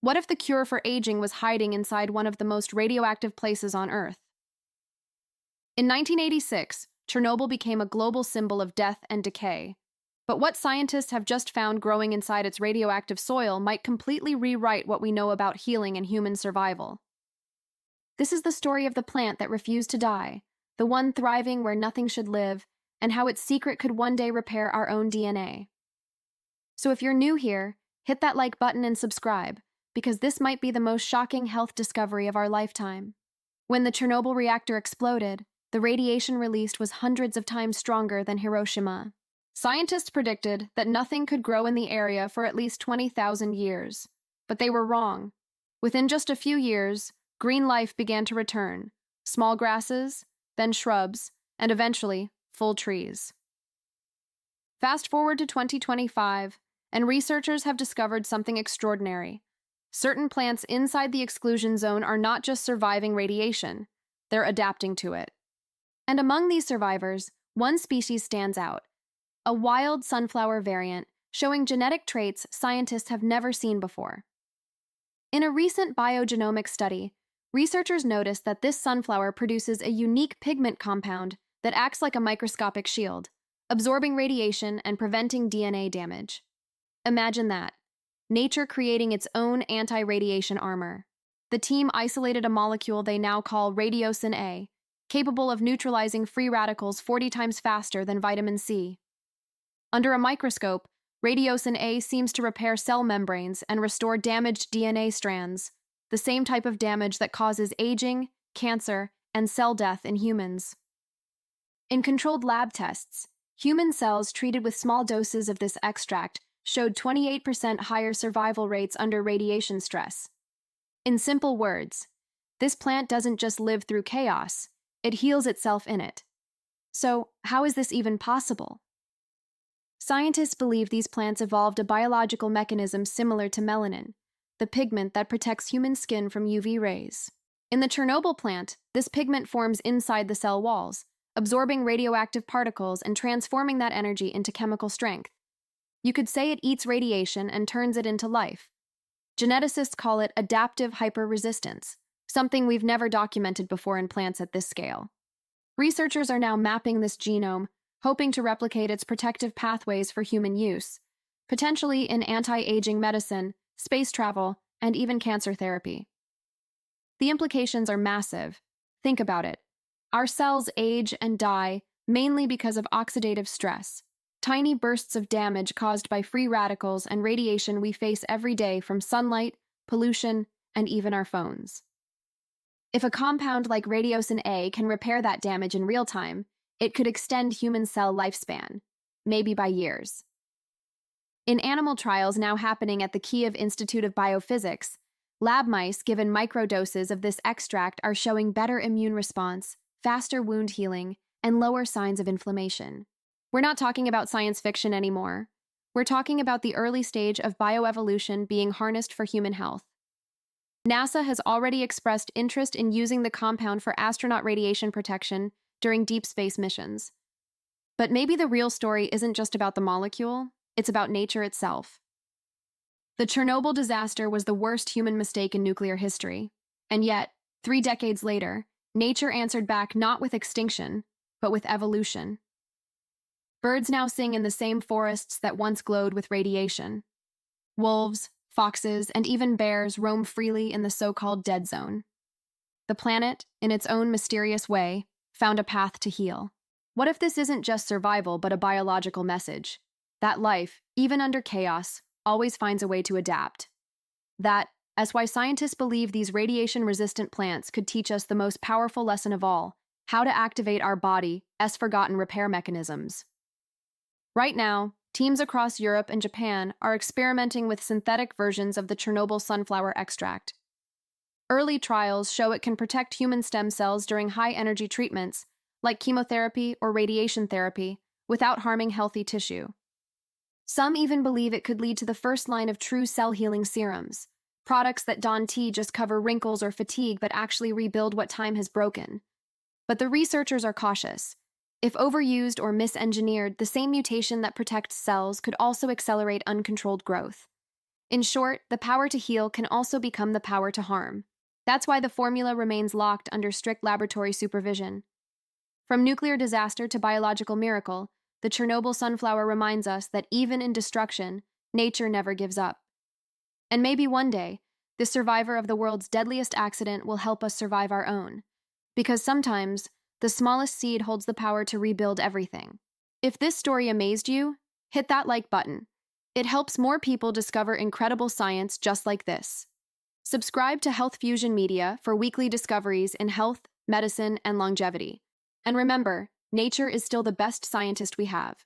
What if the cure for aging was hiding inside one of the most radioactive places on Earth? In 1986, Chernobyl became a global symbol of death and decay. But what scientists have just found growing inside its radioactive soil might completely rewrite what we know about healing and human survival. This is the story of the plant that refused to die, the one thriving where nothing should live, and how its secret could one day repair our own DNA. So if you're new here, hit that like button and subscribe, because this might be the most shocking health discovery of our lifetime. When the Chernobyl reactor exploded, the radiation released was hundreds of times stronger than Hiroshima. Scientists predicted that nothing could grow in the area for at least 20,000 years. But they were wrong. Within just a few years, green life began to return. Small grasses, then shrubs, and eventually, full trees. Fast forward to 2025, and researchers have discovered something extraordinary. Certain plants inside the exclusion zone are not just surviving radiation, they're adapting to it. And among these survivors, one species stands out, a wild sunflower variant showing genetic traits scientists have never seen before. In a recent biogenomics study, researchers noticed that this sunflower produces a unique pigment compound that acts like a microscopic shield, absorbing radiation and preventing DNA damage. Imagine that. Nature creating its own anti-radiation armor. The team isolated a molecule they now call Radiosin-A, capable of neutralizing free radicals 40 times faster than vitamin C. Under a microscope, Radiosin-A seems to repair cell membranes and restore damaged DNA strands, the same type of damage that causes aging, cancer, and cell death in humans. In controlled lab tests, human cells treated with small doses of this extract showed 28% higher survival rates under radiation stress. In simple words, this plant doesn't just live through chaos, it heals itself in it. So, how is this even possible? Scientists believe these plants evolved a biological mechanism similar to melanin, the pigment that protects human skin from UV rays. In the Chernobyl plant, this pigment forms inside the cell walls, absorbing radioactive particles and transforming that energy into chemical strength. You could say it eats radiation and turns it into life. Geneticists call it adaptive hyperresistance, something we've never documented before in plants at this scale. Researchers are now mapping this genome, hoping to replicate its protective pathways for human use, potentially in anti-aging medicine, space travel, and even cancer therapy. The implications are massive. Think about it. Our cells age and die mainly because of oxidative stress, tiny bursts of damage caused by free radicals and radiation we face every day from sunlight, pollution, and even our phones. If a compound like Radiosin-A can repair that damage in real time, it could extend human cell lifespan, maybe by years. In animal trials now happening at the Kiev Institute of Biophysics, lab mice given microdoses of this extract are showing better immune response, faster wound healing, and lower signs of inflammation. We're not talking about science fiction anymore. We're talking about the early stage of bioevolution being harnessed for human health. NASA has already expressed interest in using the compound for astronaut radiation protection during deep space missions. But maybe the real story isn't just about the molecule, it's about nature itself. The Chernobyl disaster was the worst human mistake in nuclear history, and yet, 3 decades later, nature answered back not with extinction, but with evolution. Birds now sing in the same forests that once glowed with radiation. Wolves, foxes, and even bears roam freely in the so-called dead zone. The planet, in its own mysterious way, found a path to heal. What if this isn't just survival but a biological message? That life, even under chaos, always finds a way to adapt. That's why scientists believe these radiation-resistant plants could teach us the most powerful lesson of all, how to activate our body's forgotten repair mechanisms. Right now, teams across Europe and Japan are experimenting with synthetic versions of the Chernobyl sunflower extract. Early trials show it can protect human stem cells during high-energy treatments, like chemotherapy or radiation therapy, without harming healthy tissue. Some even believe it could lead to the first line of true cell-healing serums, products that don't just cover wrinkles or fatigue but actually rebuild what time has broken. But the researchers are cautious. If overused or misengineered, the same mutation that protects cells could also accelerate uncontrolled growth. In short, the power to heal can also become the power to harm. That's why the formula remains locked under strict laboratory supervision. From nuclear disaster to biological miracle, the Chernobyl sunflower reminds us that even in destruction, nature never gives up. And maybe one day, the survivor of the world's deadliest accident will help us survive our own. Because sometimes, the smallest seed holds the power to rebuild everything. If this story amazed you, hit that like button. It helps more people discover incredible science just like this. Subscribe to Health Fusion Media for weekly discoveries in health, medicine, and longevity. And remember, nature is still the best scientist we have.